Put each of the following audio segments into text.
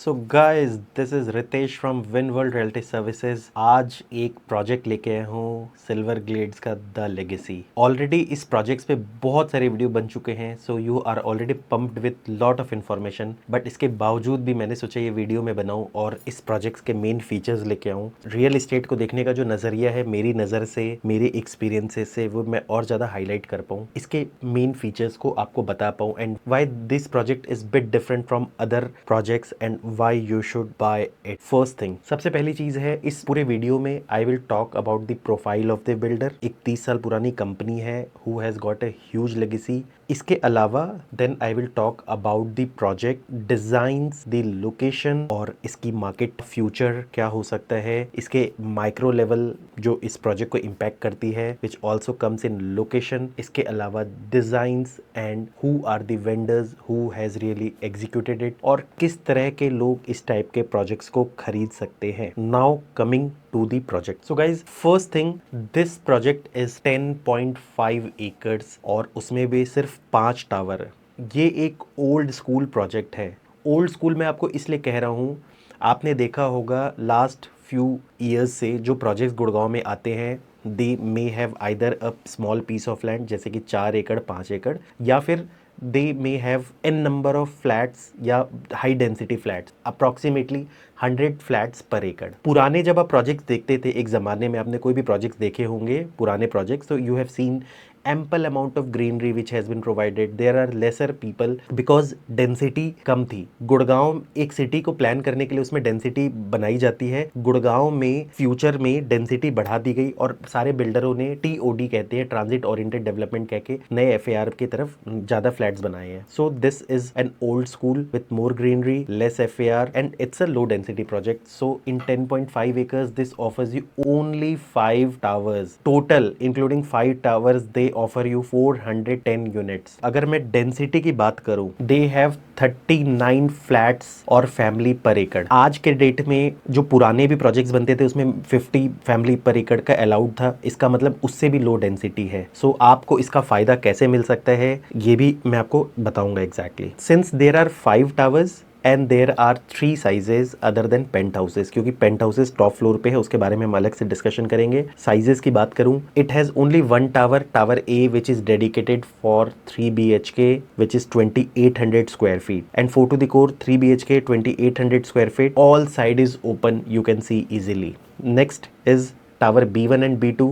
So guys, this is Ritesh from Win World Realty Services. आज एक project लेके आया हूँ, सिल्वर ग्लेड्स का द लेगेसी। ऑलरेडी इस प्रोजेक्ट्स पे बहुत सारे वीडियो बन चुके हैं, so you are already pumped with lot of information. But इसके बावजूद भी मैंने सोचा ये वीडियो में बनाऊँ और इस प्रोजेक्ट्स के मेन फीचर्स लेके आऊँ। रियल इस्टेट को देखने का जो नज़रिया है मेरी नज़र से, मेरे एक्सपीरियंसेस से, वो मैं और ज़्यादा हाईलाइट कर पाऊँ, इसके मेन फीचर्स को आपको बता पाऊँ and why this project is bit different from other projects and why you should buy it. First thing, सबसे पहली चीज है, इस पूरे वीडियो में I will talk about the profile of the builder. एक 30 साल पुरानी कंपनी है who has got a huge legacy. इसके अलावा then I will talk about the project designs, the location और इसकी मार्केट फ्यूचर क्या हो सकता है, इसके माइक्रो लेवल जो इस प्रोजेक्ट को इम्पैक्ट करती है which also comes in location. इसके अलावा designs and who are the vendors who has really executed it और किस तरह के लोग इस टाइप के प्रोजेक्ट्स को खरीद सकते हैं। Now coming to the project. So guys, first thing, this project is 10.5 acres और उसमें भी सिर्फ 5 टावर। ये एक ओल्ड स्कूल प्रोजेक्ट है। ओल्ड स्कूल मैं आपको इसलिए कह रहा हूँ, आपने देखा होगा लास्ट फ्यू ईयर्स से जो प्रोजेक्ट्स गुड़गांव में आते हैं, they may have either a small piece of land जैसे कि 4 एकड़ 5 एकड़, या फिर they may have n number of flats या high density flats, approximately 100 flats per acre। पुराने जब आप प्रोजेक्ट्स देखते थे, एक ज़माने में आपने कोई भी प्रोजेक्ट्स देखे होंगे पुराने प्रोजेक्ट्स, तो you have seen ample amount of greenery which has been provided, there are lesser people because density कम थी। गुड़गांव एक सिटी को प्लान करने के लिए उसमें डेंसिटी बनाई जाती है। गुड़गांव में फ्यूचर में डेंसिटी बढ़ा दी गई और सारे बिल्डरों ने TOD कहते हैं, ट्रांजिट ओरिएंटेड डेवलपमेंट, कह के नए FAR की तरफ ज़्यादा फ्लैट्स बनाए हैं। सो this is an old school with more greenery, less FAR and it's a low density project. So in 10.5 acres this offers you only 5 towers total, including 5 towers they offer you 410 units. अगर मैं density की बात करूं, they have 39 flats और family पर एकड़। आज के डेट में जो पुराने भी प्रोजेक्ट्स बनते थे उसमें 50 फैमिली पर एकड़ का अलाउड था, इसका मतलब उससे भी लो डेंसिटी है। सो आपको इसका फायदा कैसे मिल सकता है ये भी मैं आपको बताऊंगा exactly. Since there are 5 towers and there are 3 sizes other than penthouses, क्योंकि पेंट हाउसेस टॉप फ्लोर पे है, उसके बारे में हम अलग से डिस्कशन करेंगे। साइजेस की बात करूं, it has only 1 tower, tower A, which is dedicated for 3 BHK which is 2800 square feet and 4 to the core 3 BHK 2800 square feet, all side is open, you can C easily. Next is tower B1 and B2,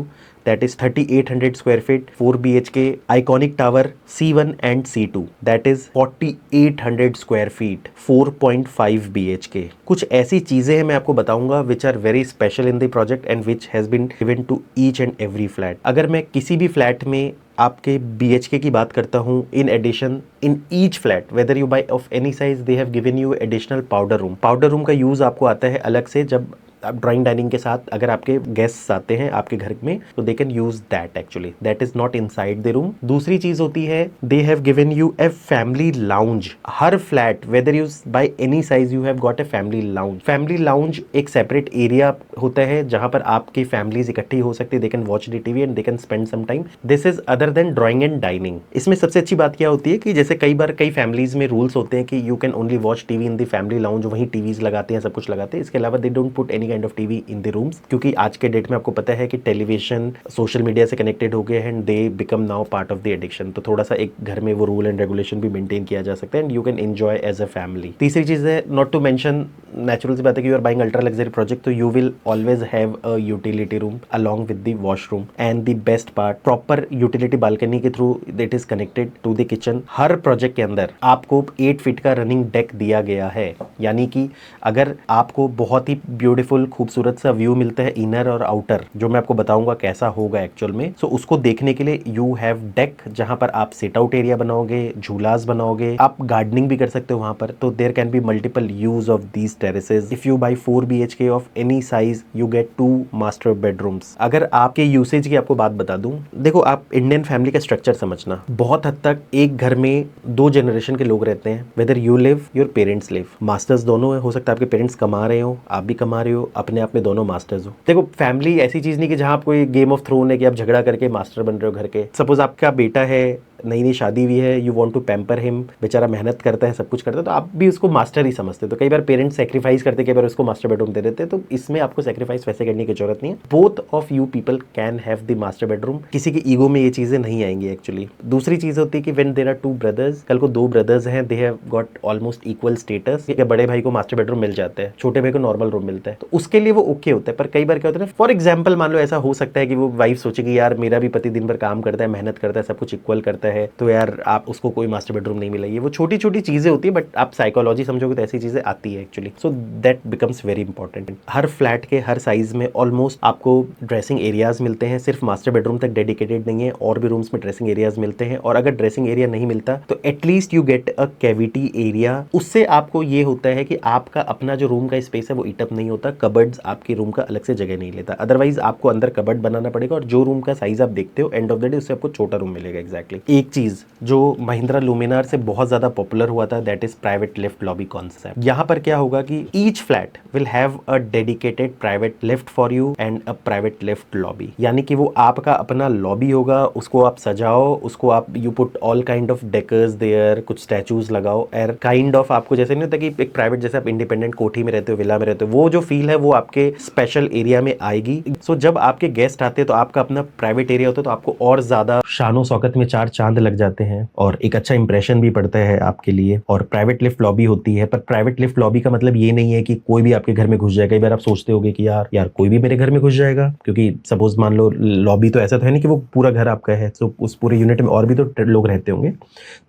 that is 3800 square feet, 4 BHK iconic tower C1 and C2, that is 4800 square feet, 4.5 BHK। कुछ ऐसी चीजें हैं मैं आपको बताऊंगा which are very special in the project and which has been given to each and every flat। अगर मैं किसी भी फ्लैट में आपके BHK की बात करता हूँ, in addition in each flat whether you buy of any size, they have given you additional powder room. Powder room का यूज आपको आता है अलग से, जब आप ड्राइंग डाइनिंग के साथ अगर आपके गेस्ट्स आते हैं आपके घर में, तो they can use that, actually that is not inside the room. दूसरी चीज होती है, they have given you a family lounge. हर flat whether use buy any size you have got a family lounge. Family lounge एक separate area होता है जहां पर आपकी फैमिलीज इकट्ठी हो सकती है, they can watch the TV and they can spend some time. This is other than drawing and dining. इसमें सबसे अच्छी बात क्या होती है कि जैसे कई बार कई फैमिलीज में रूल्स होते हैं कि you can only watch TV in the family lounge, वहीं टीवीज लगाते हैं, सब कुछ लगाते हैं, इसके अलावा they don't put any kind of TV in rooms, क्योंकि आज के डेट में आपको पता है कि टेलीविजन सोशल मीडिया से कनेक्टेड हो गए हैं and they become now part of the addiction. तो थोड़ा सा एक घर में वो रूल एंड रेगुलेशन भी मेंटेन किया जा सकता है and you can enjoy as a family. तीसरी चीज है, नॉट टू मेंशन, नेचुरल सी बात है कि you are buying ultra luxury project, तो you will always have a utility room along with the washroom and the best part, proper utility balcony के through it is connected to the kitchen. हर project के अंदर आपको 8 feet का running deck दिया गया है, यानी कि अगर आपको बहुत ही ब्यूटीफुल खूबसूरत सा व्यू मिलता है इनर और आउटर, जो मैं आपको बताऊंगा कैसा होगा एक्चुअल में, सो उसको देखने के लिए यू हैव डेक, जहां पर आप सिट आउट एरिया बनाओगे, झूलास बनाओगे, आप गार्डनिंग भी कर सकते हो वहां पर। तो there can be multiple use of these terraces. If you buy 4 BHK of any size you get 2 master bedrooms. अगर आपके यूसेज की आपको बात बता दूं, देखो आप इंडियन फैमिली का स्ट्रक्चर समझना, बहुत हद तक एक घर में 2 जनरेशन के लोग रहते हैं, whether you live your parents live. Masters दोनों है, हो सकता है आपके पेरेंट्स कमा रहे हो, आप भी कमा रहे हो, अपने आप में दोनों मास्टर्स हो। देखो फैमिली ऐसी चीज नहीं कि जहां आप कोई गेम ऑफ थ्रोन है कि आप झगड़ा करके मास्टर बन रहे हो घर के। सपोज आपका बेटा है, नई नई शादी हुई है, you want to pamper him, बेचारा मेहनत करता है, सब कुछ करता है, तो आप भी उसको मास्टर ही समझते हो। तो कई बार पेरेंट्स सेक्रीफाइस करते, कई बार उसको मास्टर बेडरूम दे देते, तो इसमें आपको सेक्रीफाइस वैसे करने की जरूरत नहीं है। Both of you people can have the master bedroom, किसी के ईगो में ये चीजें नहीं आएंगी एक्चुअली। दूसरी चीज होती है कि when there are two brothers, कल को दो ब्रदर्स हैं, they have got almost equal status, बड़े भाई को मास्टर बेडरूम मिल जाता है, छोटे भाई को नॉर्मल रूम मिलता है, तो उसके लिए वो ओके होता है। पर कई बार क्या होता है ना, फॉर एग्जाम्पल मान लो ऐसा हो सकता है कि वो वाइफ सोचेगी यार मेरा भी पति दिन भर काम करता है, मेहनत करता है, सब कुछ इक्वल करता है, तो यार आप उसको कोई मास्टर बेडरूम नहीं मिला। ये वो छोटी छोटी चीजें होती है, बट आप साइकोलॉजी समझोगे तो ऐसी चीजें आती है actually. So that becomes very important. Her flat के हर साइज में ऑलमोस्ट आपको ड्रेसिंग एरियाज मिलते हैं, सिर्फ मास्टर बेडरूम तक डेडिकेटेड नहीं है, और भी रूम्स में ड्रेसिंग एरियाज मिलते हैं। और अगर ड्रेसिंग एरिया नहीं मिलता तो at least you get a cavity area. उससे आपको ये होता है कि आपका अपना जो रूम का स्पेस है वो ईट अप नहीं होता, कबर्ड्स आपके रूम का अलग से जगह नहीं लेता। अदरवाइज आपको अंदर कबर्ड बनाना पड़ेगा, और जो रूम का साइज आप देखते हो एंड ऑफ द डे उससे आपको छोटा रूम मिलेगा एग्जैक्टली। एक चीज जो महिंद्रा लुमिनार से बहुत ज्यादा पॉपुलर हुआ था, that is private lift lobby concept. यहाँ पर क्या होगा कि each flat will have a dedicated private lift for you and a private lift lobby, यानी कि वो आपका अपना लॉबी होगा, उसको आप सजाओ, उसको आप you put all kind of decors there, कुछ स्टैचूज लगाओ, एर काइंड ऑफ आपको जैसे नहीं होता कि एक प्राइवेट, जैसे आप इंडिपेंडेंट कोठी में रहते हो, विला में रहते हो, वो जो फील है वो आपके स्पेशल एरिया में आएगी। सो जब आपके गेस्ट आते हैं तो आपका अपना प्राइवेट एरिया होता है, तो आपको और ज्यादा शानो शौकत में चार चांद लग जाते हैं और एक अच्छा इंप्रेशन भी पड़ता है आपके लिए। और प्राइवेट लिफ्ट लॉबी होती है, पर प्राइवेट लिफ्ट लॉबी का मतलब ये नहीं है कि कोई भी आपके घर में घुस जाएगा। कई बार आप सोचते होगे कि यार कोई भी मेरे घर में घुस जाएगा, क्योंकि सपोज मान लो लॉबी तो ऐसा तो है नहीं कि वो पूरा घर आपका है, तो उस पूरे यूनिट में और भी तो लोग रहते होंगे,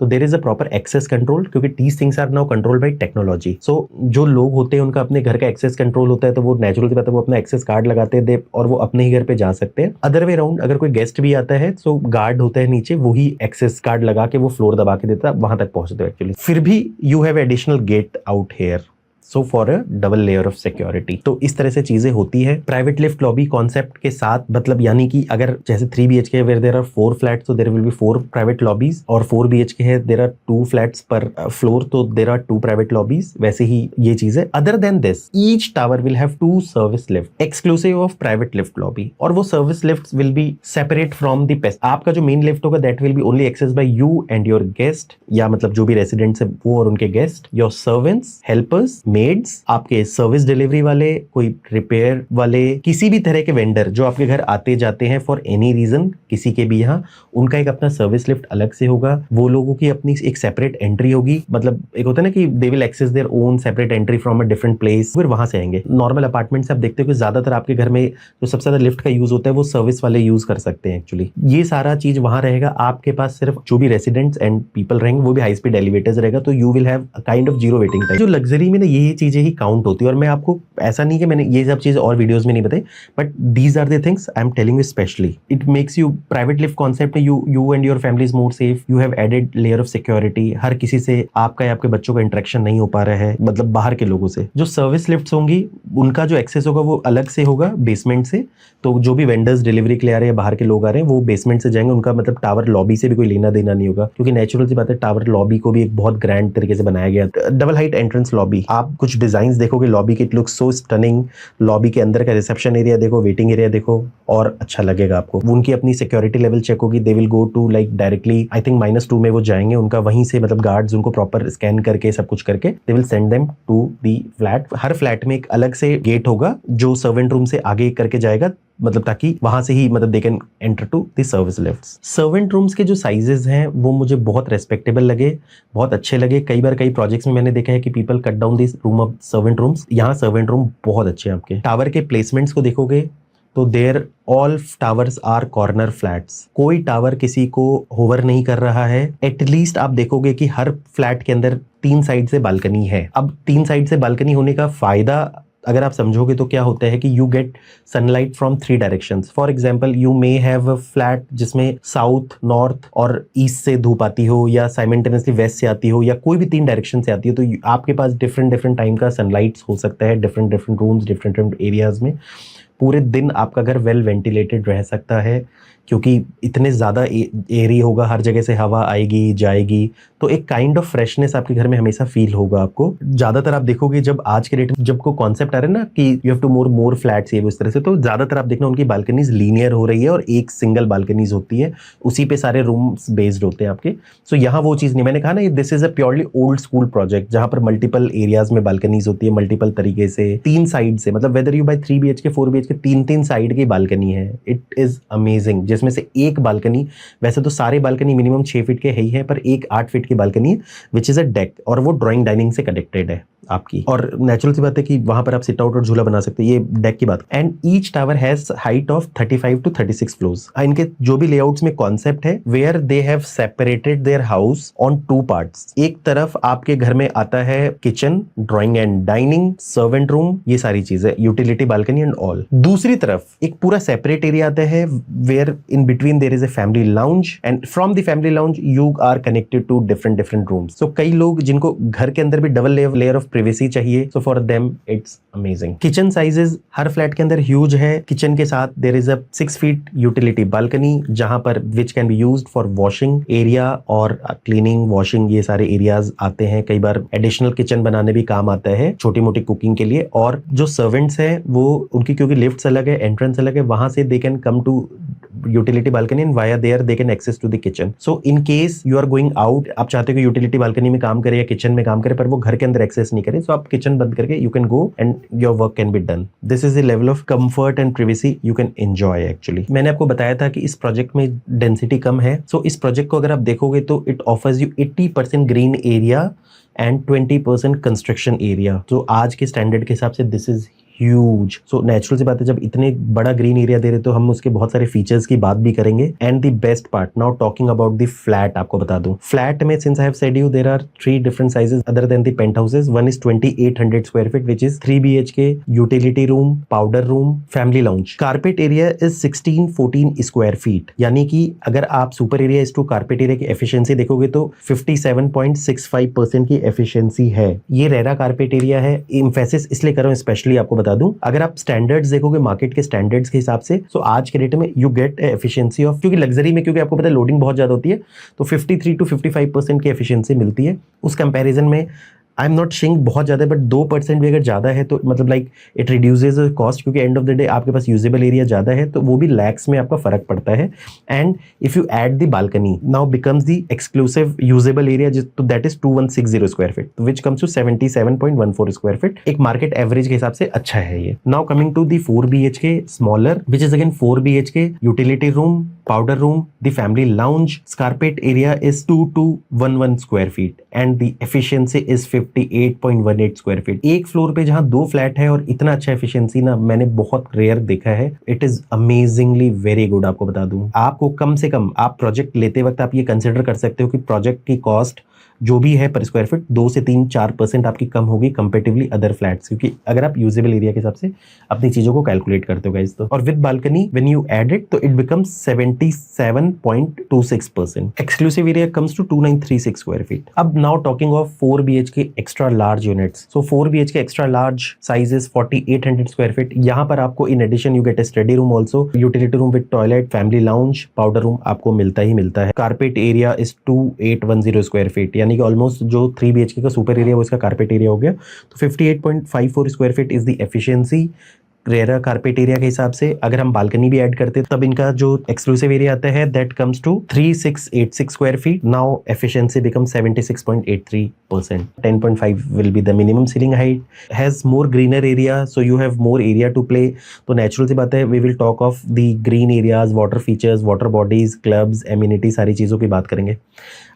तो there is a proper access control, क्योंकि these things are now controlled by technology. So जो लोग होते हैं उनका अपने घर का एक्सेस कंट्रोल होता है, तो वो नेचुरल सी बात है वो अपना एक्सेस कार्ड लगाते हैं और वो अपने ही घर पे जा सकते हैं। अदर वे राउंड अगर कोई गेस्ट भी आता है तो गार्ड होता है नीचे, वही एक्सेस कार्ड लगा के वो फ्लोर दबा के देता है, वहां तक पहुंचते हो एक्चुअली। फिर भी you have additional get out here, so for a double layer of security. तो इस तरह से चीजें होती है प्राइवेट लिफ्ट लॉबी कॉन्सेप्ट के साथ। मतलब यानी कि अगर जैसे 3 BHK where there are 4 flats, तो there will be 4 private lobbies, और 4 BHK है there are 2 flats per floor, तो देयर आर 2 प्राइवेट लॉबीज। वैसे ही ये चीज है। Other than this each tower will have 2 service lift exclusive of private lift lobby, और वो service lift will be separate from the rest. आपका जो मेन लिफ्ट होगा that will B only access by you and your guest, या मतलब जो भी residents है वो और उनके guest, your servants, helpers, maids, आपके सर्विस डिलीवरी वाले, कोई रिपेयर वाले, किसी भी तरह के वेंडर जो आपके घर आते जाते हैं फॉर एनी रीजन, किसी के भी यहाँ, उनका एक अपना सर्विस लिफ्ट अलग से होगा। वो लोगों की अपनी एक सेपरेट एंट्री होगी, मतलब एक होता है ना कि they will access their own separate entry from a different place, फिर वहां से आएंगे। नॉर्मल अपार्टमेंट से आप देखते हो कि ज्यादातर आपके घर में जो सबसे ज्यादा लिफ्ट का यूज होता है वो सर्विस वाले यूज कर सकते हैं एक्चुअली। ये सारा चीज वहां रहेगा। आपके पास सिर्फ जो भी रेसिडेंट्स एंड पीपल रहेंगे वो भी हाई स्पीड एलिवेटर्स रहेगा, तो you will have kind of zero waiting time. जो लग्जरी में ना ये चीजें ही काउंट होती है। और मैं आपको ऐसा नहीं कि मैंने ये सब चीजें और वीडियोस में नहीं बताई, but these are the things I am telling you specially. It makes you private lift concept में you and your family is more safe, you have added layer of security. हर किसी से आपका या आपके बच्चों का इंटरेक्शन नहीं हो पा रहा है, मतलब बाहर के लोगों से। जो सर्विस लिफ्ट्स होंगी उनका जो एक्सेस होगा वो अलग से होगा बेसमेंट से, तो जो भी वेंडर्स डिलीवरी के लिए आ रहे हैं, बाहर के लोग आ रहे हैं, वो बेसमेंट से जाएंगे। उनका मतलब टावर लॉबी से भी कोई लेना देना नहीं होगा, क्योंकि नेचुरल सी बात है टावर लॉबी को भी एक बहुत ग्रैंड तरीके से बनाया गया। डबल हाइट एंट्रेंस लॉबी, आप कुछ डिजाइन देखोगे लॉबी के, it looks so stunning. Lobby के अंदर का रिसेप्शन एरिया देखो, वेटिंग एरिया देखो, और अच्छा लगेगा आपको। उनकी अपनी सिक्योरिटी लेवल चेक होगी, they will go to like directly I think -2 में वो जाएंगे, उनका वहीं से मतलब गार्ड्स उनको प्रॉपर स्कैन करके सब कुछ करके they will send them to the flat. हर फ्लैट में एक अलग से गेट होगा जो सर्वेंट रूम से आगे करके जाएगा, मतलब ताकि वहां से ही मतलब they can enter to the service lifts. Servant rooms के जो साइजेस हैं वो मुझे बहुत रेस्पेक्टेबल लगे, बहुत अच्छे लगे। कई बार कई प्रोजेक्ट्स में मैंने देखा है कि people cut down this room of servant rooms. यहाँ सर्वेंट रूम बहुत अच्छे हैं आपके। टावर के प्लेसमेंट्स को देखोगे तो there all towers are corner flats. कोई टावर किसी को होवर नहीं कर रहा है। एटलीस्ट आप देखोगे कि हर फ्लैट के अंदर 3 साइड से बालकनी है। अब 3 साइड से बालकनी होने का फायदा अगर आप समझोगे तो क्या होता है कि you get sunlight from 3 directions. For example you may have a flat जिसमें साउथ, नॉर्थ और ईस्ट से धूप आती हो, या साइमल्टेनियसली वेस्ट से आती हो, या कोई भी 3 डायरेक्शन से आती हो, तो आपके पास डिफरेंट टाइम का सनलाइट्स हो सकता है डिफरेंट रूम्स, डिफरेंट एरियाज में। पूरे दिन आपका घर वेल वेंटिलेटेड रह सकता है, क्योंकि इतने ज़्यादा एरी होगा, हर जगह से हवा आएगी जाएगी, तो एक काइंड ऑफ फ्रेशनेस आपके घर में हमेशा फील होगा आपको। ज़्यादातर आप देखोगे जब आज के डेट में जब को कॉन्सेप्ट आ रहा है ना कि you have two more flats ये उस तरह से, तो ज़्यादातर आप देखना उनकी बालकनीज लीनियर हो रही है और एक सिंगल बालकनीज होती है, उसी पे सारे रूम्स बेस्ड होते हैं आपके। सो यहाँ वो चीज़ नहीं, मैंने कहा ना this is a purely old school project जहाँ पर मल्टीपल एरियाज में बालकनीज होती है, मल्टीपल तरीके से, 3 साइड से, मतलब whether you buy 3 BHK 4 BHK 3 side की बालकनी है। इट इज अमेजिंग, जिसमें से एक बालकनी, वैसे तो सारे बालकनी मिनिमम 6 फीट के है ही है, पर एक 8 फीट की बालकनी है विच इज अ डेक, और वो ड्राइंग डाइनिंग से कनेक्टेड है आपकी। और नेचुरल सी बात है कि वहां पर आप सिट आउट और झूला बना सकते हैं, ये डेक की बात। And each tower has height of 35 to 36 floors. इनके जो भी लेआउट्स में कॉन्सेप्ट है, where they have separated their house on 2 parts. एक तरफ आपके घर में आता है kitchen, drawing and dining, servant room, ये सारी चीजें, यूटिलिटी बालकनी एंड ऑल। दूसरी तरफ एक पूरा सेपरेट एरिया आता है where in between there is a family lounge, and from the family lounge you are connected to different rooms. So कई लोग जिनको घर के अंदर भी डबल लेयर ऑफ प्राइवेसी चाहिए, so for them it's amazing. Kitchen sizes हर flat के अंदर ह्यूज है। किचन के साथ there is a 6 feet utility balcony, जहां पर which can be used for washing area और क्लीनिंग, वॉशिंग, ये सारे एरियाज आते हैं। कई बार एडिशनल किचन बनाने भी काम आता है, छोटी मोटी कुकिंग के लिए। और जो सर्वेंट्स है वो उनकी क्योंकि लिफ्ट्स अलग है, एंट्रेंस अलग है, वहां से they can come to utility balcony and via there they can access to the kitchen. So in case you are going out, आप चाहते हो कि यूटिलिटी बालकनी में काम करे या किचन में काम करे, पर वो घर के अंदर एक्सेस नहीं करे, सो आप किचन बंद करके you can go and your work can be done. This is the level of comfort and privacy you can enjoy. Actually मैंने आपको बताया था कि इस प्रोजेक्ट में डेंसिटी कम है, सो इस प्रोजेक्ट को अगर आप देखोगे तो it offers you 80% green area and 20% construction area. तो आज के स्टैंडर्ड के हिसाब से this is huge. So natural सी बात है, जब इतने बड़ा ग्रीन एरिया दे रहे तो हम उसके बहुत सारे फीचर्स की बात भी करेंगे। And the best part, now talking about the flat, आपको बता दूं फ्लैट में since I have said you there are 3 different sizes other than the penthouses. One is 2800 square feet which is 3 BHK, utility room, powder room, family lounge. Carpet area is 1614 square feet, यानी कि अगर आप super area is to carpet area की efficiency देखोगे तो 57.65% की efficiency है। ये रेरा कारपेट एरिया है, इम्फेसिस इसलिए कर रहा हूं स्पेशली आपको बता दूं। अगर आप स्टैंडर्ड्स देखोगे मार्केट के स्टैंडर्ड्स के हिसाब से, तो आज के डेट में यू गेट एफिशिएंसी ऑफ, क्योंकि लग्जरी में क्योंकि आपको पता है लोडिंग बहुत ज्यादा होती है, तो 53 to 55% की एफिशिएंसी मिलती है। उस कंपैरिजन में आई एम नॉट सेइंग बहुत ज्यादा, बट 2% भी अगर ज्यादा है तो मतलब लाइक इट रिड्यूसेस कॉस्ट, क्योंकि एंड ऑफ द डे आपके पास यूजेबल एरिया ज्यादा है, तो वो भी लैक्स में आपका फर्क पड़ता है। And if you add the balcony now becomes the exclusive usable area, तो that is 2160 square feet which comes to 77.14 square feet. एक मार्केट एवरेज के हिसाब से अच्छा है ये। Now coming to the 4 BHK smaller which is again 4 BHK, utility room, powder room, the family lounge, carpet area is 2211 square feet and the efficiency is 58.18 square feet। एक floor पे जहां 2 flat है और इतना अच्छा एफिशिएंसी ना मैंने बहुत रेयर देखा है। It is amazingly very good. आपको बता दूं, आपको कम से कम आप प्रोजेक्ट लेते वक्त आप ये कंसिडर कर सकते हो कि प्रोजेक्ट की कॉस्ट जो भी है पर स्क्वायर फीट 2 से 3-4% आपकी कम होगी कंपेरेटिवली अदर फ्लैट्स, क्योंकि अगर आप यूजेबल एरिया के हिसाब से अपनी चीजों को कैलकुलेट करते हो गाइस। तो और with balcony when you add it तो it becomes 77.26%। Exclusive area comes to 2936 square feet. अब now talking of 4 BHK extra large units. So 4 BHK extra large size is 4800 square feet. यहाँ पर आपको in addition you get a study room also, utility room with toilet, family lounge, powder room आपको मिलता ही मिलता है। Carpet area is 2810 square feet, यानी कि ऑलमोस्ट जो 3 BHK का सुपर एरिया वो इसका कारपेट एरिया हो गया। तो 58.54 square feet is the efficiency RERA carpet area के हिसाब से। अगर हम बालकनी भी ऐड करते तब इनका जो एक्सक्लूसिव एरिया आता है that comes to 3686 square feet. Now efficiency become 76.83%। 10.5 will be the minimum ceiling height, has more greener area, so you have more area to play. तो नेचुरल सी बात है, we will talk of the green areas, water features, water bodies, clubs, amenity, सारी चीजों की बात करेंगे।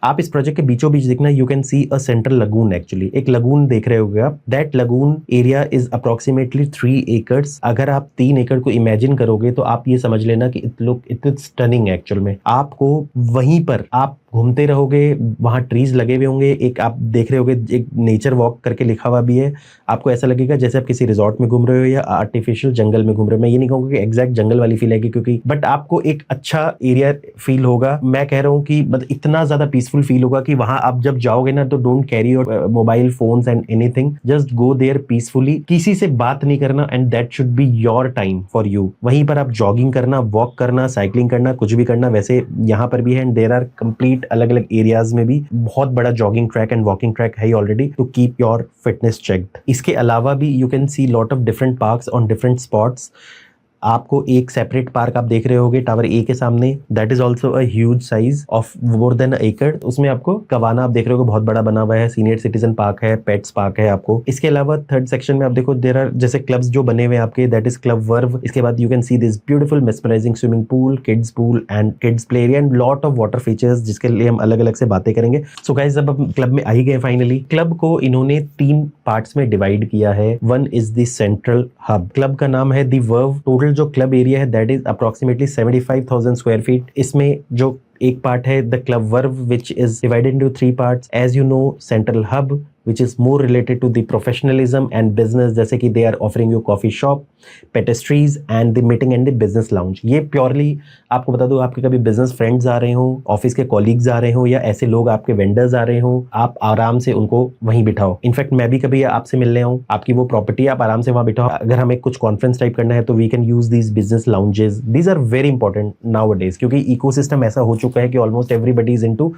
आप इस प्रोजेक्ट के बीचों बीच देखना, you can C a central lagoon. Actually एक लगून देख रहे होगे आप, that lagoon area is approximately 3 एकड़। अगर आप 3 एकड़ को इमेजिन करोगे तो आप ये समझ लेना कि इट इज स्टनिंग। एक्चुअल में आपको वहीं पर आप घूमते रहोगे, वहाँ ट्रीज लगे हुए होंगे, एक आप देख रहे होगे एक नेचर वॉक करके लिखा हुआ भी है, आपको ऐसा लगेगा जैसे आप किसी रिजॉर्ट में घूम रहे हो या आर्टिफिशियल जंगल में घूम रहे हो। मैं ये नहीं कहूँगा कि एग्जैक्ट जंगल वाली फील आएगी क्योंकि, बट आपको एक अच्छा एरिया फील होगा। मैं कह रहा हूँ कि मतलब इतना ज्यादा पीसफुल फील होगा कि वहां आप जब जाओगे ना तो don't carry your mobile phones and anything, just go there peacefully, किसी से बात नहीं करना, and that should be your time for you. वहीं पर आप जॉगिंग करना, वॉक करना, साइकिलिंग करना, कुछ भी करना, वैसे यहाँ पर भी है, एंड देयर आर कंप्लीट अलग अलग एरियाज में भी बहुत बड़ा jogging track and walking track है already to keep your fitness checked. इसके अलावा भी you can see lot of different parks on different spots. आपको एक सेपरेट पार्क आप देख रहे होगे टावर ए के सामने, that is also a huge size of more than एकड़। उसमें आपको कवाना आप देख रहे हो बहुत बड़ा बना हुआ है, सीनियर सिटीजन पार्क है, पेट्स पार्क है आपको। इसके अलावा थर्ड सेक्शन में आप देखो देयर आर जैसे क्लब्स जो बने हुए हैं आपके, दैट इज क्लब वर्व। इसके बाद you can see this beautiful mesmerising swimming pool, kids pool and kids play area and lot of water features जिसके लिए हम अलग अलग से बातें करेंगे। सो गाइस जब हम क्लब में आ ही गए फाइनली, क्लब को इन्होंने 3 पार्ट्स में डिवाइड किया है। One is the central hub, club का नाम है दी वर्व। टोटल जो क्लब एरिया है that is approximately 75,000 square feet. इसमें जो एक पार्ट है the club Verve which is divided into 3 parts. As you know central hub which is more related to the professionalism and business, जैसे कि they are offering you coffee shop, pastries and the meeting and the business lounge। ये purely आपको बता दूं, आपके कभी business friends आ रहे हो, ऑफिस के colleagues आ रहे हो या ऐसे लोग आपके vendors आ रहे हो, आप आराम से उनको वहीं बिठाओ। इनफैक्ट मैं भी कभी आपसे मिलने आऊँ, आपकी वो प्रॉपर्टी आप आराम से वहाँ बिठाओ। अगर हमें कुछ कॉन्फ्रेंस टाइप करना है तो we can use these business lounges. These are very important nowadays क्योंकि इकोसिस्टम ऐसा हो चुका है कि almost everybody is into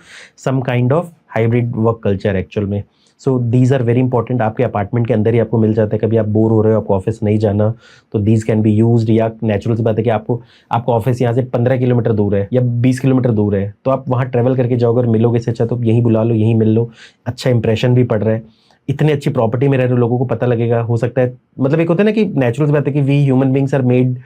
some kind of hybrid work culture actual में। So these are very important. आपके अपार्टमेंट के अंदर ही आपको मिल जाता है, कभी आप बोर हो रहे हो, आपको ऑफिस नहीं जाना, तो दीज कैन बी यूज्ड। या नेचुरल सी बात है कि आपको ऑफिस यहाँ से 15 किलोमीटर दूर है या 20 किलोमीटर दूर है, तो आप वहाँ ट्रेवल करके जाओगे और मिलोगे से अच्छा तो यहीं बुला लो, यहीं मिल लो, अच्छा इंप्रेशन भी पड़ रहा है। इतनी अच्छी प्रॉपर्टी में रह रहे लोगों को पता लगेगा, हो सकता है मतलब एक होता है ना कि नेचुरल सी बात है कि we human beings are made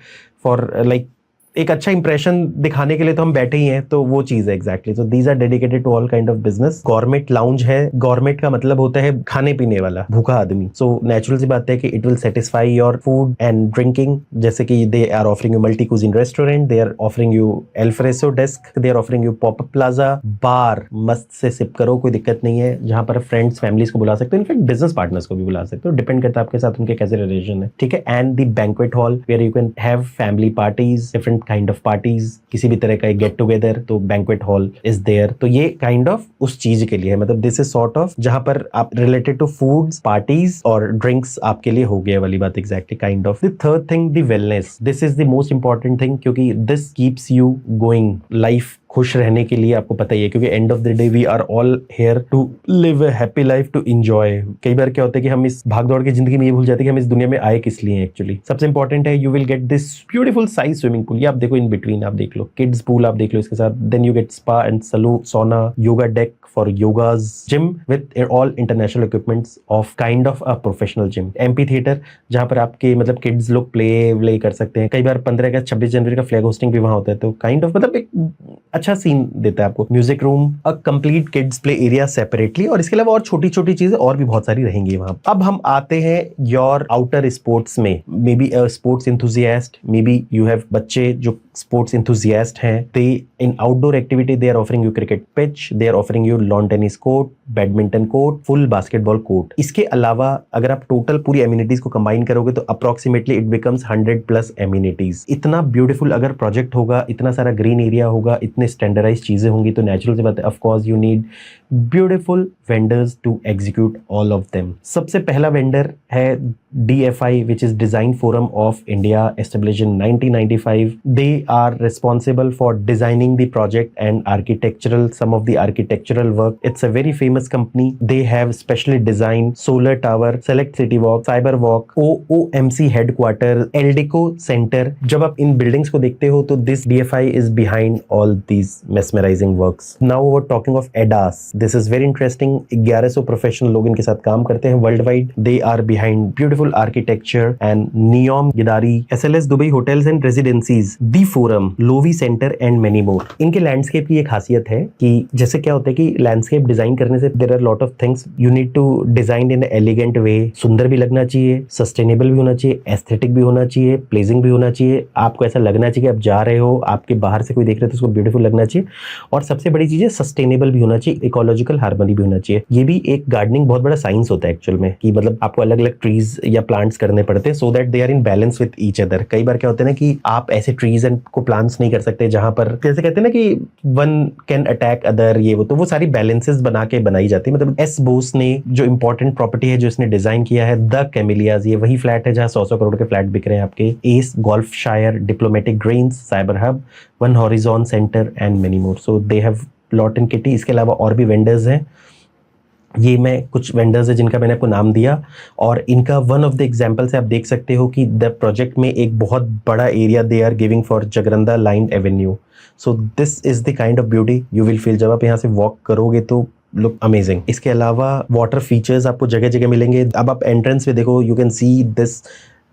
for like एक अच्छा इंप्रेशन दिखाने के लिए तो हम बैठे ही हैं, तो वो चीज है exactly. So these are dedicated to all kind of business. Government lounge है, गवर्नमेंट का मतलब होता है खाने पीने वाला भूखा आदमी। सो नेचुरल सी बात है कि it will satisfy your food and drinking, जैसे कि they are offering you multi cuisine restaurant, they are offering you alfresco desk, they are offering you pop up plaza, bar मस्त से सिप करो, कोई दिक्कत नहीं है, जहां पर फ्रेंड्स फैमिलीज को बुला सकते हो, इनफैक्ट बिजनेस पार्टनर्स को भी बुला सकते हो, डिपेंड करता है आपके साथ उनके कैसे रिलेशन है, ठीक है। And the banquet hall where you can have family parties, different kind of parties, किसी भी तरह का एक गेट टुगेदर, तो बैंक्वेट हॉल इज देयर। तो ये काइंड ऑफ उस चीज के लिए है, मतलब दिस इज सॉर्ट ऑफ जहां पर आप रिलेटेड टू फूड्स, पार्टीज और ड्रिंक्स आपके लिए हो गया वाली बात exactly kind of. The third thing the wellness, this is the most important thing क्योंकि this keeps you going. Life खुश रहने के लिए आपको पता ही है क्योंकि end of the day we are all here to live a happy life, to enjoy. कई बार क्या होता है कि हम इस भागदौड़ की जिंदगी में ये भूल जाते हैं कि हम इस दुनिया में आए किस लिए एक्चुअली। सबसे इंपॉर्टेंट है you will get this beautiful size swimming pool, ये आप देखो इन बिटवीन, आप देख लो किड्स पूल, आप देख लो इसके साथ, then you get spa and salon, sauna, yoga deck for yogas, gym with all international equipments of kind of a professional gym, MP theatre जहां पर आपके मतलब किड्स लोग प्ले कर सकते हैं। कई बार 15 अगस्त 26 जनवरी का फ्लैग होस्टिंग भी वहां होता है, तो काइंड ऑफ मतलब एक अच्छा सीन देता है आपको। Music room, a complete kids play area separately, और इसके अलावा और छोटी छोटी चीजें और भी बहुत सारी रहेंगी वहां। अब हम आते हैं योर आउटर स्पोर्ट्स में, maybe sports enthusiast, maybe you have बच्चे जो स्पोर्ट्स इंथुजियास्ट हैं, they in outdoor activity they are offering you cricket pitch, they are offering you lawn tennis court, badminton court, full basketball court. इसके अलावा अगर आप total पूरी amenities को combine करोगे तो अप्रोक्सीमेटली इट बिकम्स 100+ एमिनिटीज। इतना ब्यूटीफुल अगर प्रोजेक्ट होगा, इतना सारा ग्रीन एरिया होगा, इतने स्टैंडर्डाइज चीजें होंगी, तो नेचुरल सी बात है of course you need beautiful vendors to execute all of them. सबसे पहला वेंडर है DFI, which is Design Forum of India, established in 1995. They are responsible for designing the project and some of the architectural work. It's a very famous company. They have specially designed Solar Tower, Select City Walk, Cyber Walk, OOMC Headquarter, Eldeco Center. जब आप इन buildings को देखते हो तो this DFI is behind all these mesmerizing works. Now we're talking of ADAS. This is very interesting. 1100 professional लोग इनके साथ काम करते हैं worldwide. They are behind beautiful architecture and Neom गिदारी, SLS Dubai hotels and residencies, the forum, Lowy centre and many more. इनके landscape की एक खासियत है कि जैसे क्या होता है कि लैंडस्केप डिजाइन करने से there are lot of things you need to design in elegant way. सुंदर भी लगना चाहिए, सस्टेनेबल भी होना चाहिए, एस्थेटिक भी होना चाहिए, प्लेजिंग भी होना चाहिए। आपको ऐसा लगना चाहिए कि आप जा रहे हो, आपके बाहर से कोई देख रहे हो तो उसको ब्यूटीफुल लगना चाहिए। और सबसे बड़ी चीज है सस्टेनेबल भी होना चाहिए, इकोलॉजिकल हार्मनी भी होना चाहिए। ये भी एक गार्डनिंग बहुत बड़ा साइंस होता है एक्चुअल में, कि मतलब आपको अलग अलग ट्रीज या प्लांट्स करने पड़ते हैं so that they are in balance with each other. कई बार क्या होता है ना कि आप ऐसे ट्रीज एंड को प्लांट्स नहीं कर सकते जहां पर जैसे कहते हैं ना कि वन कैन अटैक अदर, ये वो, तो वो सारी बैलेंसेस बना के बनाई जाती है। मतलब एस बोस ने जो इंपॉर्टेंट प्रॉपर्टी है जो इसने डिजाइन किया है, द कैमिलियाज, ये वही फ्लैट है जहां 100 करोड़ के फ्लैट बिक रहे हैं आपके। As Golf Shire, Diplomatic Greens, Cyber Hub, One Horizon Center and many more. So they have lot in kitty. इसके अलावा और भी वेंडर्स हैं। ये मैं कुछ वेंडर्स है जिनका मैंने आपको नाम दिया, और इनका वन ऑफ द एग्जांपल से आप देख सकते हो कि द प्रोजेक्ट में एक बहुत बड़ा area they are giving for jacaranda line avenue. So this is the kind of beauty you will feel जब आप यहाँ से वॉक करोगे तो लुक अमेजिंग। इसके अलावा वाटर फीचर्स आपको जगह जगह मिलेंगे। अब आप एंट्रेंस पे देखो, you can see this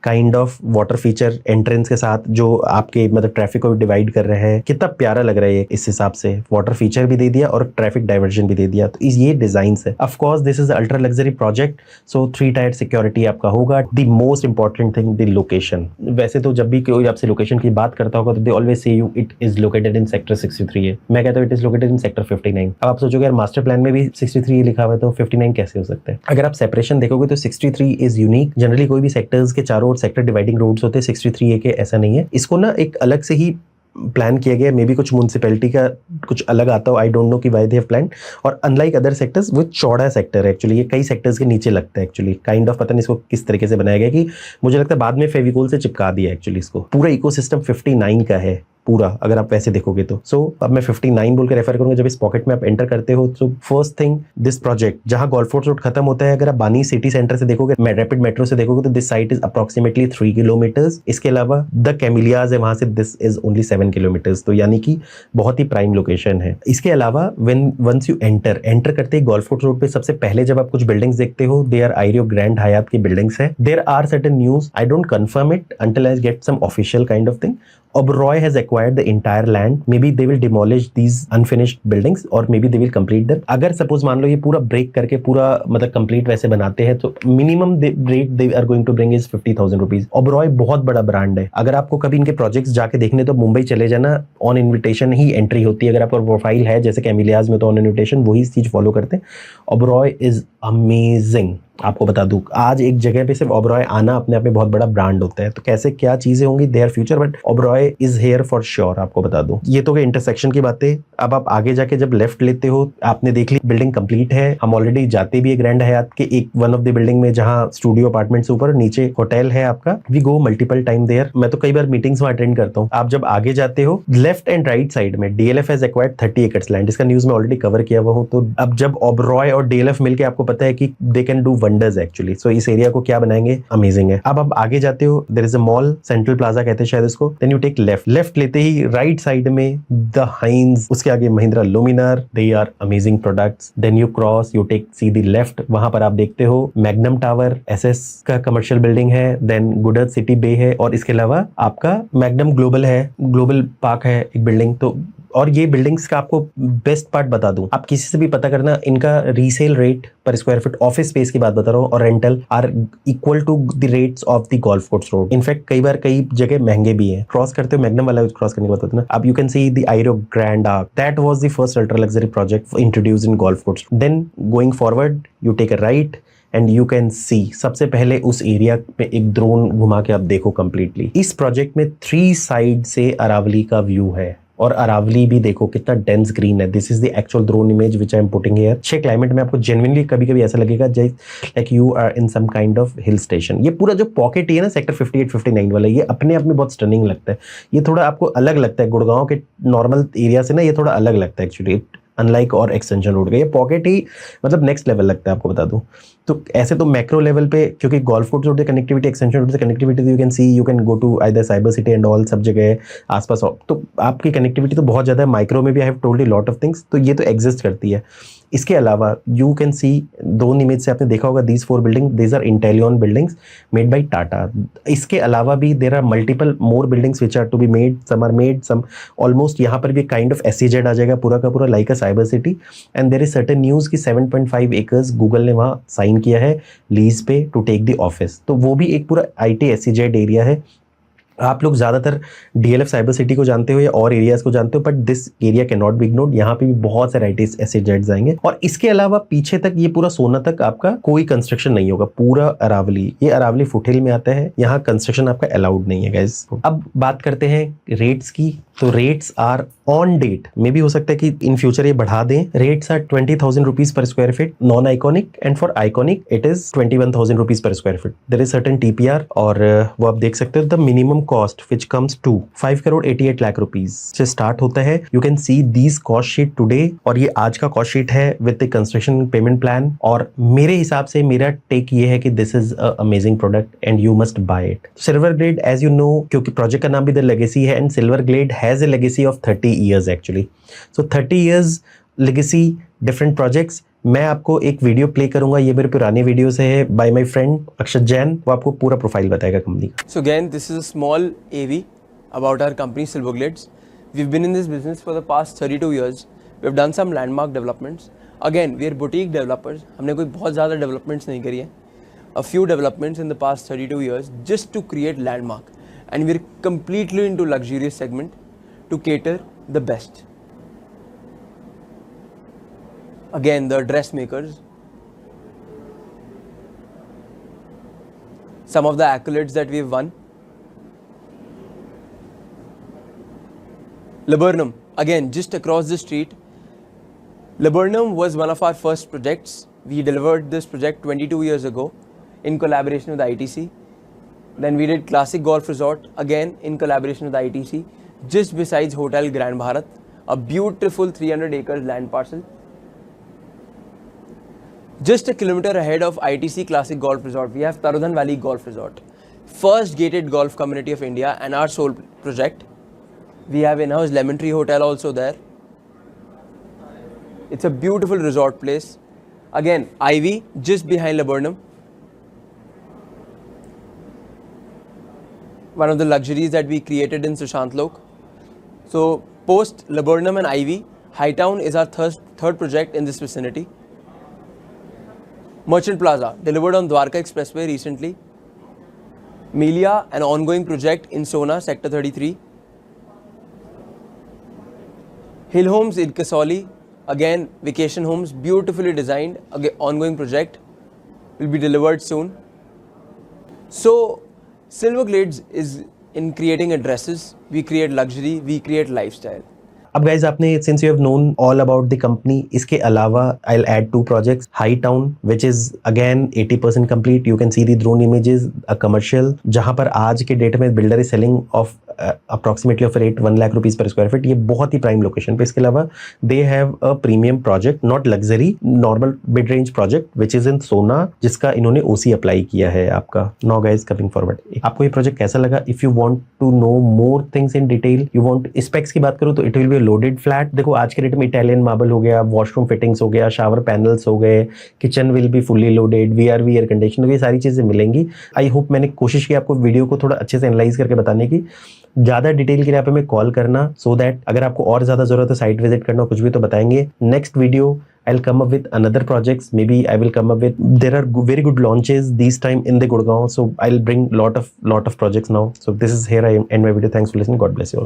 kind of water feature entrance के साथ जो आपके मतलब ट्रैफिक को डिवाइड कर रहे हैं। कितना प्यारा लग रहा है ये। इस हिसाब से वाटर फीचर भी दे दिया और ट्रैफिक डाइवर्जन भी दे दिया। तो ये डिजाइन है। Of course this is ultra luxury project, so 3 tyre security आपका होगा। The most important thing the location. वैसे तो जब भी कोई आपसे लोकेशन की बात करता होगा तो they always say you it is located in sector 63 है। मैं कहता हूँ it is located in sector 59। अब आप सोचोगे यार मास्टर प्लान में भी 63 लिखा हुआ है तो 59 कैसे हो सकता है। अगर आप सेपरेशन देखोगे तो 63 इज यूनिक। जनरली कोई भी सेक्टर्स के चारों ओर सेक्टर डिवाइडिंग रोड्स होते हैं, 63 ए के ऐसा नहीं है। इसको ना एक अलग से ही प्लान किया गया, मे बी कुछ म्युनिसिपैलिटी का कुछ अलग आता हो, आई डोंट नो कि व्हाई दे हैव प्लान। और अनलाइक अदर सेक्टर्स वो चौड़ा सेक्टर है एक्चुअली, ये कई सेक्टर्स के नीचे लगता है एक्चुअली। काइंड ऑफ पता नहीं इसको किस तरीके से बनाया गया कि मुझे लगता है बाद में फेविकोल से चिपका दिया एक्चुअली इसको। पूरा इकोसिस्टम 59 का है पूरा, अगर आप वैसे देखोगे तो। सो अब मैं 59 बोल के रेफर करूंगा। जब इस पॉकेट में आप एंटर करते हो तो फर्स्ट थिंग दिस प्रोजेक्ट जहां गोल्फ कोर्स रोड खत्म होता है, अगर आप बानी सिटी सेंटर से देखोगे, रैपिड मेट्रो से देखोगे तो this site is approximately 3 kilometres. इसके अलावा द कैमिलियाज है वहां से, दिस इज ओनली 7 किलोमीटर्स, तो यानी कि बहुत ही प्राइम लोकेशन है। इसके अलावा व्हेन वंस यू एंटर करते ही गोल्फ कोर्स रोड पे सबसे पहले जब आप कुछ बिल्डिंग्स देखते हो, दे आर आइरियो ग्रैंड हयात की बिल्डिंग्स है। There are certain news, I don't confirm it until I get some official kind of thing. Oberoi has acquired the entire land. Maybe they will demolish these unfinished buildings or maybe they will complete them. अगर suppose मान लो ये पूरा break करके पूरा मतलब complete वैसे बनाते हैं तो minimum rate they are going to bring is 50,000 rupees. Oberoi बहुत बड़ा ब्रांड है। अगर आपको कभी इनके प्रोजेक्ट्स जाके देखने तो मुंबई चले जाना, ऑन इन्विटेशन ही एंट्री होती है। अगर आपका प्रोफाइल है जैसे कैमिलियाज में तो ऑन इन्विटेशन वही चीज फॉलो करते हैं। Oberoi is amazing. आपको बता दूं आज एक जगह पे सिर्फ ओबरॉय आना अपने आप में बहुत बड़ा ब्रांड होता है। तो कैसे क्या चीजें होंगी their future, but Oberoi is here for sure. आपको बता दूं ये तो इंटरसेक्शन की बातें। अब आप आगे जाके जब लेफ्ट लेते हो, आपने देख ली बिल्डिंग कंप्लीट है। हम ऑलरेडी जाते भी है ग्रैंड हयात के एक वन ऑफ द बिल्डिंग में जहां स्टूडियो अपार्टमेंट्स ऊपर, नीचे होटल है आपका। We go multiple time there. मैं तो कई बार मीटिंग्स वहां अटेंड करता हूँ। आप जब आगे जाते हो लेफ्ट एंड राइट साइड में DLF has acquired 30 acres land. इसका न्यूज में ऑलरेडी कवर किया हुआ हूं। तो अब जब ओबरॉय और DLF मिलके आपको पता है कि they can do wonders actually. तो इस एरिया को क्या बनाएंगे, अमेजिंग है। अब आप आगे जाते हो, there is a mall, central plaza कहते हैं शायद इसको। देन यू टेक लेफ्ट लेते ही राइट साइड में द हाइंस, उसके आगे Mahindra Luminare, they are amazing products. Then you cross, you take सीधी लेफ्ट, वहां पर आप देखते हो मैग्नम टावर, SS का कमर्शियल बिल्डिंग है। देन गुडर्थ सिटी बे है और इसके अलावा आपका मैग्नम ग्लोबल है, ग्लोबल पार्क है एक बिल्डिंग। तो और ये बिल्डिंग्स का आपको बेस्ट पार्ट बता दूं, आप किसी से भी पता करना, इनका resale rate per square feet office space की बात बता रहा हूँ और rental are equal to the rates of the golf course road. In fact कई बार कई जगह महंगे भी हैं। क्रॉस करते हो मैग्नम वाला क्रॉस करने की बात होती है ना। अब you can see the Ireo grand arch, that was the first ultra luxury project introduced in golf course. Then going forward you take a right and you can see, सबसे पहले उस एरिया में एक ड्रोन घुमा के आप देखो completely. इस प्रोजेक्ट में 3 साइड से अरावली का व्यू है और अरावली भी देखो कितना डेंस ग्रीन है। This is the actual drone image which I am putting here. अच्छे क्लाइमेट में आपको जेन्युइनली कभी कभी ऐसा लगेगा like you are in some kind of hill station. ये पूरा जो पॉकेट है ना सेक्टर 58 59 वाला, ये अपने आप में बहुत स्टनिंग लगता है। ये थोड़ा आपको अलग लगता है गुड़गांव के नॉर्मल एरिया से ना, ये थोड़ा अलग लगता है एक्चुअली, अनलाइक और एक्सटेंशन रोड का। ये पॉकेट ही मतलब नेक्स्ट लेवल लगता है आपको बता दूं। तो ऐसे तो मैक्रो लेवल पे, क्योंकि गोल्फ कोर्स से कनेक्टिविटी, एक्सटेंशन रोड से connectivity, you can see, you can go to either Cyber City and all, सब जगह है आसपास, तो आपकी कनेक्टिविटी तो बहुत ज़्यादा है। माइक्रो में भी I have told you lot of things, तो ये तो एग्जिस्ट करती है। इसके अलावा यू कैन सी, दोनों इमेज से आपने देखा होगा, these 4 building, these are Intellion buildings made by Tata. इसके अलावा भी there are multiple more buildings which are to be made, some are made, some almost, यहाँ पर भी काइंड ऑफ SEZ आ जाएगा पूरा का पूरा, like a cyber City. And there is certain news की 7.5 एकर्स गूगल ने वहाँ साइन किया है लीज पे टू टेक द ऑफिस, तो वो भी एक पूरा IT SEZ एरिया है। आप लोग ज़्यादातर DLF साइबर सिटी को जानते हो या और एरियाज़ को जानते हो, but this area can not be ignored. यहाँ पे भी बहुत सारे IT SEZ आएंगे। और इसके अलावा पीछे तक, ये पूरा सोना तक आपका कोई कंस्ट्रक्शन नहीं होगा, पूरा अरावली, ये अरावली फुटहिल में आता है, यहाँ कंस्ट्रक्शन आपका अलाउड नहीं है गाइस। अब बात करते हैं रेट्स की, तो रेट्स आर ऑन डेट, मे भी हो सकता है कि इन फ्यूचर ये बढ़ा दें। Rates are 20,000 rupees per square feet non iconic, and for iconic it is 21,000 rupees per square feet. There is certain TPR, और वो आप देख सकते हो। The minimum cost which comes to 5 crore 88 lakh rupees से स्टार्ट होता है। You can see these cost sheet today, और ये आज का कॉस्ट शीट है with the construction payment plan. और मेरे हिसाब से मेरा टेक ये है कि this is a amazing product and you must buy it. Silver Glade, as you know, क्योंकि प्रोजेक्ट का नाम भी द लेगेसी है, and Silver Glade has a legacy of 30 years actually. So 30 years legacy, different projects. मैं आपको एक video play करूंगा, ये मेरे पुराने वीडियो से है, बाय माय फ्रेंड अक्षत जैन, वो आपको पूरा प्रोफाइल बताएगा कंपनी का। So again, this is a small AV about our company Silverglades. We've been in this business for the past 32 years. We've done some landmark developments. Again, we are boutique developers. हमने कोई बहुत ज़्यादा developments नहीं करी है. A few developments in the past 32 years just to create landmark. And we're completely into luxurious segment to cater the best. Again, the dressmakers. Some of the accolades that we've won. Laburnum, again, just across the street. Laburnum was one of our first projects. We delivered this project 22 years ago in collaboration with ITC. Then we did Classic Golf Resort, again in collaboration with ITC, just besides Hotel Grand Bharat, a beautiful 300 acres land parcel. Just a kilometer ahead of ITC Classic Golf Resort, we have Tarudhan Valley Golf Resort, first gated golf community of India and our sole project. We have in-house Lemon Tree Hotel also there. It's a beautiful resort place. Again, Ivy just behind Laburnum. One of the luxuries that we created in Sushant Lok. So post Laburnum and Ivy, Hightown is our third project in this vicinity. Merchant Plaza, delivered on Dwarka Expressway recently. Melia, an ongoing project in Sona, Sector 33. Hill Homes in Kasoli, again vacation homes, beautifully designed, again, ongoing project, will be delivered soon. So Silverglades is in creating addresses, we create luxury, we create lifestyle. अब guys आपने, since you have known all about the company, इसके अलावा I will add 2 projects. High town which is again 80% complete, you can see the drone images, a commercial, जहां पर आज के date में builder is selling of approximately of rate 1 lakh rupees per square feet. ये बहुत ही prime location पे। इसके अलावा they have a premium project, not luxury, normal mid range project which is in सोना, जिसका इन्होंने OC अप्लाई किया है आपका। नाउ गाइज कमिंग फॉरवर्ड, आपको ये प्रोजेक्ट कैसा लगा? If you want to know more things in detail, you want specs की बात करो तो it will be loaded flat. देखो आज के डेट में इटालियन मार्बल हो गया, वॉशरूम फिटिंग्स हो गया, शावर पैनल्स हो गए, kitchen will be fully loaded, VRV air conditioner, ये सारी चीजें मिलेंगी। आई होप मैंने कोशिश की आपको वीडियो को थोड़ा अच्छे से एनालाइज करके बताने की। ज़्यादा डिटेल के लिए आप हमें कॉल करना, सो दैट अगर आपको और ज़्यादा ज़रूरत है साइट विजिट करना, कुछ भी तो बताएंगे। Next video I'll come up with another projects. Maybe I will come up with, there are very good launches this time in the Gurgaon, so I'll bring lot of projects now. So this is here I end my video. Thanks for listening. God bless you all.